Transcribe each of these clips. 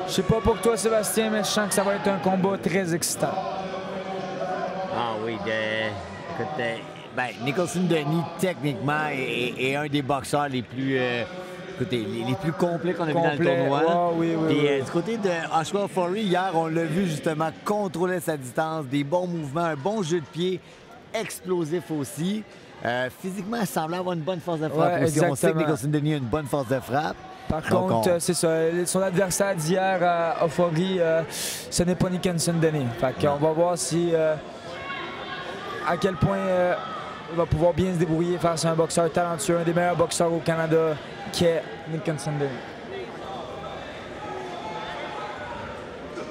Je sais pas pour toi, Sébastien, mais je sens que ça va être un combat très excitant. Ah oui, écoute, ben, Nicholson Denis, techniquement, est un des boxeurs les plus, écoutez, les plus complets qu'on a vu dans le tournoi. Oh, oui, oui, Puis, oui. du côté de Joshua Ofori, hier, on l'a vu justement contrôler sa distance, des bons mouvements, un bon jeu de pied, explosif aussi. Physiquement, il semblait avoir une bonne force de frappe Ouais, aussi. On sait que exactement. Nicholson Denis a une bonne force de frappe. Par Donc, contre, c'est ça. Son adversaire d'hier, Ofori, ce n'est pas Nicholson Denis. Fait qu'on va voir si à quel point il va pouvoir bien se débrouiller face à un boxeur talentueux, un des meilleurs boxeurs au Canada, qui est Nicholson Denis.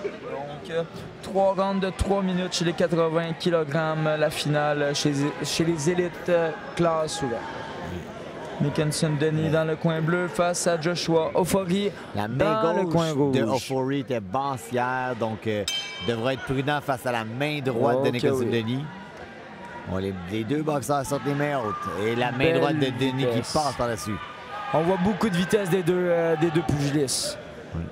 Donc, 3 rounds de 3 minutes chez les 80 kg, la finale chez les élites classe ouverte. Nicholson Denis dans le coin bleu face à Joshua Ofori la main dans le coin gauche rouge. de Ofori était basse hier, donc devrait être prudent face à la main droite de Nicholson Denis. Bon, les deux boxeurs sortent les mains hautes. Et la main droite de Denis qui passe par-dessus. On voit beaucoup de vitesse des deux pugilistes. Oui.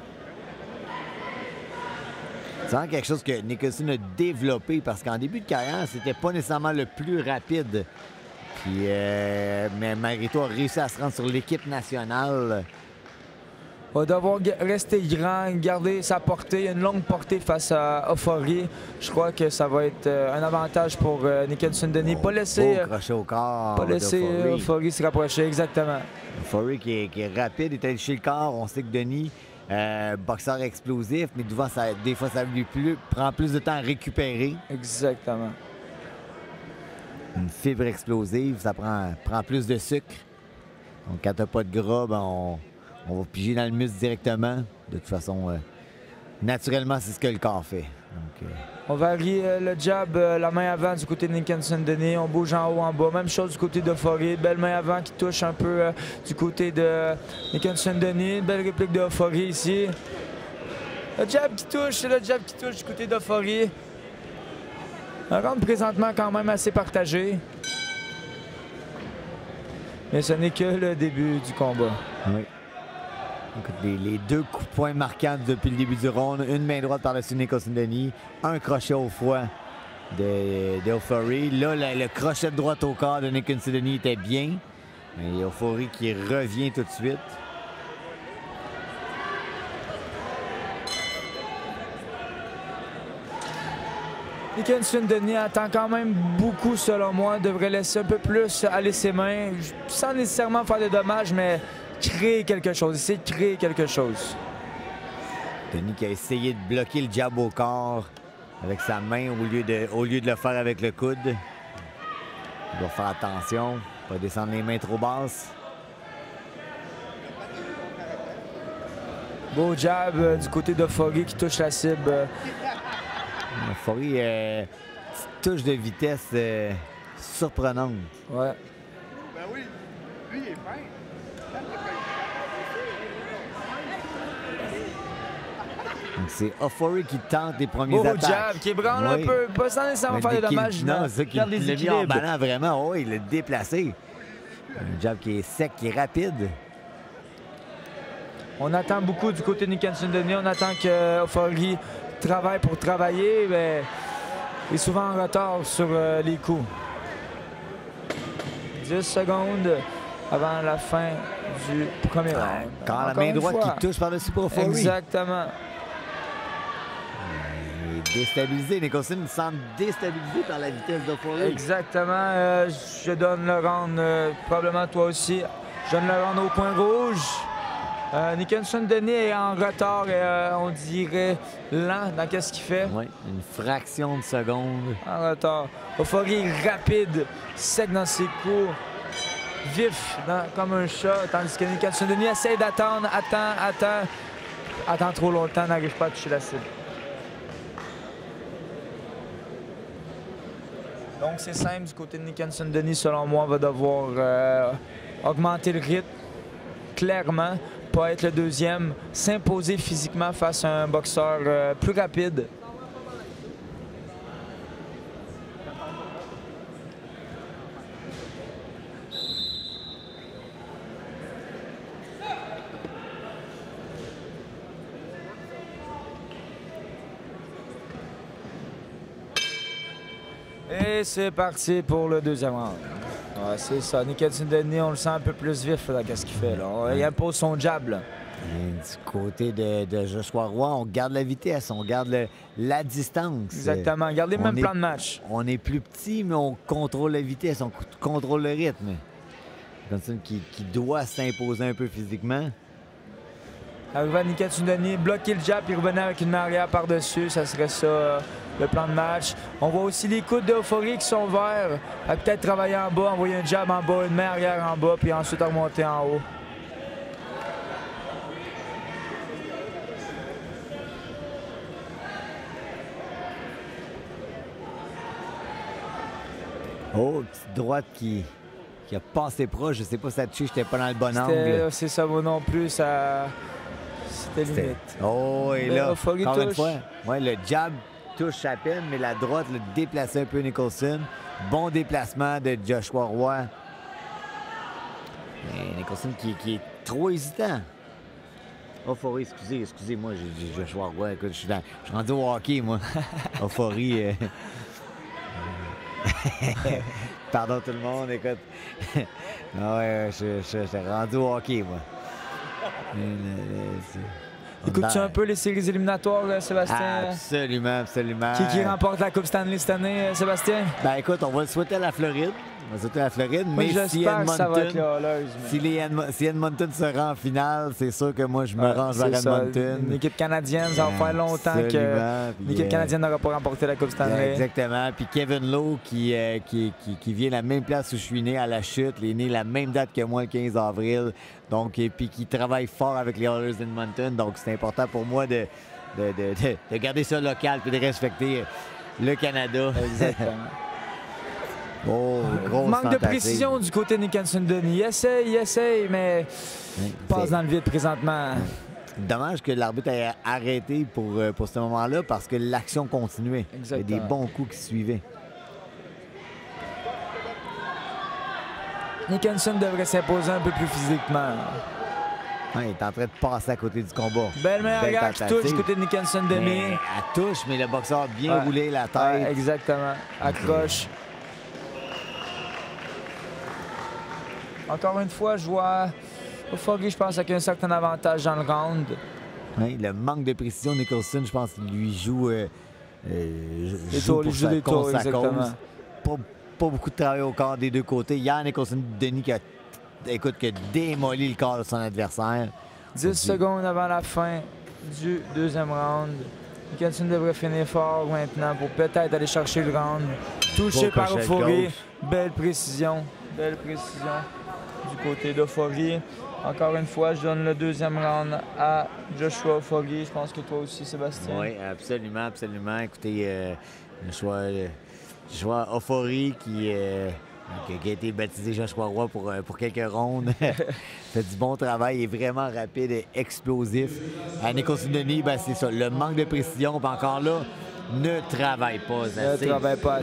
C'est vraiment quelque chose que Nicholson a développé parce qu'en début de carrière, c'était pas nécessairement le plus rapide. Puis, mais malgré tout, a réussi à se rendre sur l'équipe nationale. Il va devoir rester grand, garder sa portée. Il y a une longue portée face à Ofori. Je crois que ça va être un avantage pour Nicholson Denis. Pas laisser, crochet au corps pas laisser Ofori se rapprocher, exactement. Ofori qui est rapide, est allé chez le corps. On sait que Denis, boxeur explosif, mais des fois, ça lui prend plus de temps à récupérer. Exactement. Une fibre explosive, ça prend plus de sucre. Donc, quand t'as pas de gras, ben, on va piger dans le muscle directement. De toute façon, naturellement, c'est ce que le corps fait. Donc, on varie le jab, la main avant du côté de Nicholson Denis. On bouge en haut, en bas. Même chose du côté d'Ofori. Belle main avant qui touche un peu du côté de Nicholson Denis. Belle réplique d'Ofori ici. Le jab qui touche, c'est le jab qui touche du côté d'Ofori. Un round présentement quand même assez partagé. Mais ce n'est que le début du combat. Oui. Écoute, les deux coups de poing marquants depuis le début du round. Une main droite par-dessus Nicholson Denis. Un crochet au foie de Ofori. Là, le crochet de droite au corps de Nicholson Denis était bien. Mais Ofori qui revient tout de suite. Nicholson Denis attend quand même beaucoup, selon moi. Devrait laisser un peu plus aller ses mains, sans nécessairement faire de dommages, mais créer quelque chose, essayer de créer quelque chose. Denis qui a essayé de bloquer le jab au corps avec sa main au lieu de le faire avec le coude. Il doit faire attention, pas descendre les mains trop basses. Beau jab du côté d'Ofori qui touche la cible. Ofori, petite touche de vitesse surprenante. Ouais. Ben oui, lui, il est fin. Donc c'est Ofori qui tente les premiers attaques. Beau jab qui ébranle un peu, pas sans nécessairement faire de dommages. Non, c'est ça qui l'a mis en ballant vraiment. Oh, il l'a déplacé. Un jab qui est sec, qui est rapide. On attend beaucoup du côté de Nicholson Denis. On attend que Ofori travaille pour travailler, mais il est souvent en retard sur les coups. 10 secondes avant la fin du premier round. Quand la main droite qui touche par-dessus pour Ofori. Exactement. Il est déstabilisé. Nicholson semble déstabilisé par la vitesse d'Ofori. Exactement. Je donne le round, probablement toi aussi. Je donne le round au coin rouge. Nicholson Denis est en retard et on dirait lent dans ce qu'il fait. Oui, une fraction de seconde. En retard. Ofori rapide, sec dans ses coups, vif comme un chat, tandis que Nicholson Denis essaie d'attendre, attend trop longtemps, n'arrive pas à toucher la cible. Donc c'est simple du côté de Nicholson Denis, selon moi, on va devoir augmenter le rythme, clairement. Pas être le deuxième, s'imposer physiquement face à un boxeur plus rapide. Et c'est parti pour le deuxième round. Ouais, c'est ça. Nicholson Denis, on le sent un peu plus vif dans ce qu'il fait. Là. Il impose son jab. Là. Et du côté de Joshua Roy, on garde la vitesse, on garde la distance. Exactement. Gardez le même plan de match. On est plus petit, mais on contrôle la vitesse, on contrôle le rythme. Nicholson qui doit s'imposer un peu physiquement. Arrivé Nicholson Denis, bloquer le jab et revenir avec une main arrière par-dessus, ça serait ça le plan de match. On voit aussi les coudes d'Euphorie qui sont verts. Peut-être travailler en bas, envoyer un jab en bas, une main arrière en bas, puis ensuite remonter en haut. Oh, petite droite qui a passé proche. Je sais pas si ça touché, j'étais pas dans le bon angle. C'est ça, moi non plus, c'était limite. Oh, et là, Euphorie encore une touche. fois, ouais, le jab touche à peine, mais la droite le déplaçait un peu Nicholson. Bon déplacement de Joshua Roy. Et Nicholson qui est trop hésitant. Euphorie, excusez-moi, j'ai Joshua Roy. Écoute, je suis rendu au hockey, moi. Euphorie. Pardon tout le monde, écoute. Ouais, je suis rendu au hockey, moi. Écoutes-tu un peu les séries éliminatoires, Sébastien? Absolument. Qui remporte la Coupe Stanley cette année, Sébastien? Ben écoute, on va le souhaiter à la Floride. Mais j'espère que ça va être là. Si Edmonton se rend en finale, c'est sûr que moi, je me range vers Edmonton. L'équipe canadienne, ça va faire longtemps que l'équipe canadienne n'aura pas remporté la Coupe Stanley. Exactement. Puis Kevin Lowe, qui vient la même place où je suis né, à la chute. Il est né la même date que moi, le 15 avril. Donc, et puis qui travaille fort avec les Oilers d'Edmonton. Donc, c'est important pour moi de garder ça local et de respecter le Canada. Exactement. Oh, grosse manque tentative. de précision du côté de Nicholson Denis. Il essaye, mais passe dans le vide présentement. Dommage que l'arbitre ait arrêté pour ce moment-là parce que l'action continuait. Exactement. Il y a des bons coups qui suivaient. Nicholson devrait s'imposer un peu plus physiquement. Ouais, il est en train de passer à côté du combat. Belle main arrière qui touche du côté de Nicholson Denis. Elle touche, mais le boxeur a bien roulé la tête. Ouais, exactement. Accroche. Encore une fois, je vois Euphorie, je pense, avec un certain avantage dans le round. Oui, le manque de précision de Nicholson, je pense qu'il lui joue, des tours, exactement. Pas beaucoup de travail au corps des deux côtés. Hier, Nicholson Denis qui a démoli le corps de son adversaire. 10 secondes avant la fin du deuxième round. Nicholson devrait finir fort maintenant pour peut-être aller chercher le round. Touché par Euphorie. Belle précision du côté d'Euphorie. Encore une fois, je donne le deuxième round à Joshua Euphorie. Je pense que toi aussi, Sébastien. Oui, absolument. Écoutez, Joshua Euphorie qui a été baptisé Joshua Roy pour quelques rondes. Fait du bon travail, il est vraiment rapide et explosif. À Nicholson Denis, ben, c'est ça, le manque de précision, puis encore là, ne travaille pas assez. Ne travaille pas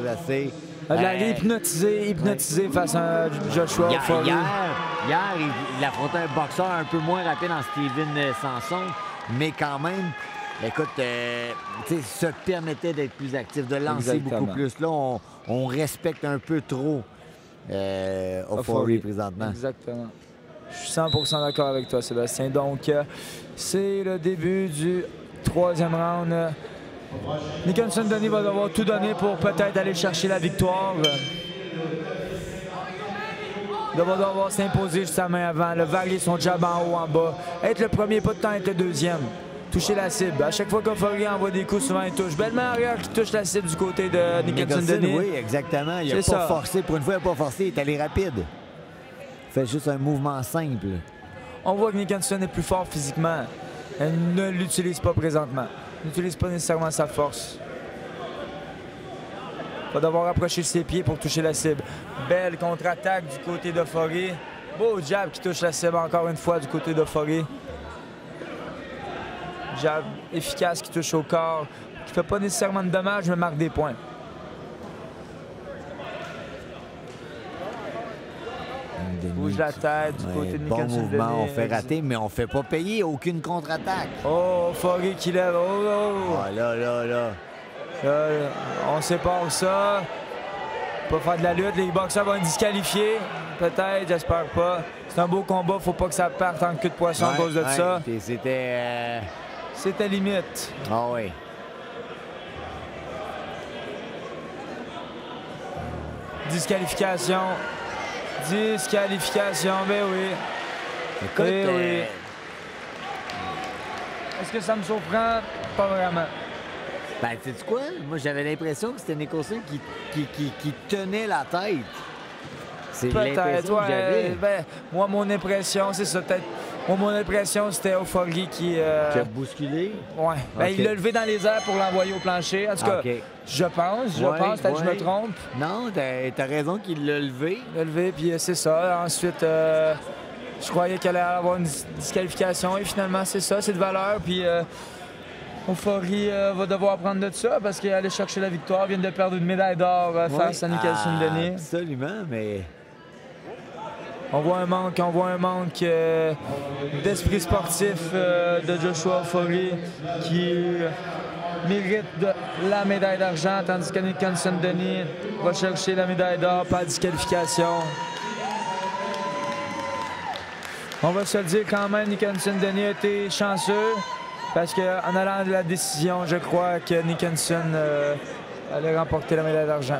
assez. Il a hypnotisé face à Joshua Euphorie. Hier, il affrontait un boxeur un peu moins rapide en Steven Sanson, mais quand même, écoute, se permettait d'être plus actif, de lancer beaucoup plus. Là, on respecte un peu trop Euphorie présentement. Exactement. Je suis 100% d'accord avec toi, Sébastien. Donc, c'est le début du troisième round. Nicholson Denis va devoir tout donner pour peut-être aller chercher la victoire. Il va devoir s'imposer juste sa main avant, le varier son jab en haut, en bas. Être le premier, pas de temps être le deuxième. Toucher la cible. À chaque fois qu'Euphorie envoie des coups, souvent il touche. Belle main arrière qui touche la cible du côté de Nicholson Denis. Oui, exactement. Il n'a pas forcé. Pour une fois, il n'a pas forcé. Il est allé rapide. Il fait juste un mouvement simple. On voit que Nicholson est plus fort physiquement. Elle ne l'utilise pas présentement. Il n'utilise pas nécessairement sa force. Il va devoir approcher ses pieds pour toucher la cible. Belle contre-attaque du côté d'Euphorie. Beau jab qui touche la cible encore une fois du côté d'Euphorie. Jab efficace qui touche au corps, qui ne fait pas nécessairement de dommages, mais marque des points. Bouge la tête du côté de Nicholson Denis. Bon mouvement, on fait rater, mais on ne fait pas payer aucune contre-attaque. Oh, Euphorie qui lève. Oh. Ah, là. On sépare ça. Pas faire de la lutte. Les boxeurs vont être disqualifiés. Peut-être, j'espère pas. C'est un beau combat. Faut pas que ça parte en queue de poisson à cause de ça. C'était... C'était limite. Ah oui. Disqualification. Disqualification, ben oui. Écoute, Eh oui. Est-ce que ça me surprend? Pas vraiment. Ben, sais-tu quoi? Moi, j'avais l'impression que c'était Nicholson qui tenait la tête. C'est Peut-être, l'impression que j'avais. ben, moi, mon impression, c'est ça, peut-être. Moi, mon impression, c'était Euphorie qui... Qui a bousculé? Ouais. Ben, Ok. il l'a levé dans les airs pour l'envoyer au plancher. En tout cas, Ok. je pense, peut-être que je me trompe. Non, t'as raison qu'il l'a levé. Il l'a levé, puis c'est ça. Ensuite, je croyais qu'elle allait avoir une disqualification, et finalement, c'est ça, c'est de valeur, puis... Euphorie va devoir prendre de ça parce qu'elle allait chercher la victoire, vient de perdre une médaille d'or face à Nicholson Denis. Absolument, mais... On voit un manque d'esprit sportif de Joshua Euphorie qui mérite la médaille d'argent, tandis que Nicholson Denis va chercher la médaille d'or par disqualification. On va se le dire quand même, Nicholson Denis a été chanceux parce qu'en allant de la décision, je crois que Nicholson allait remporter la médaille d'argent.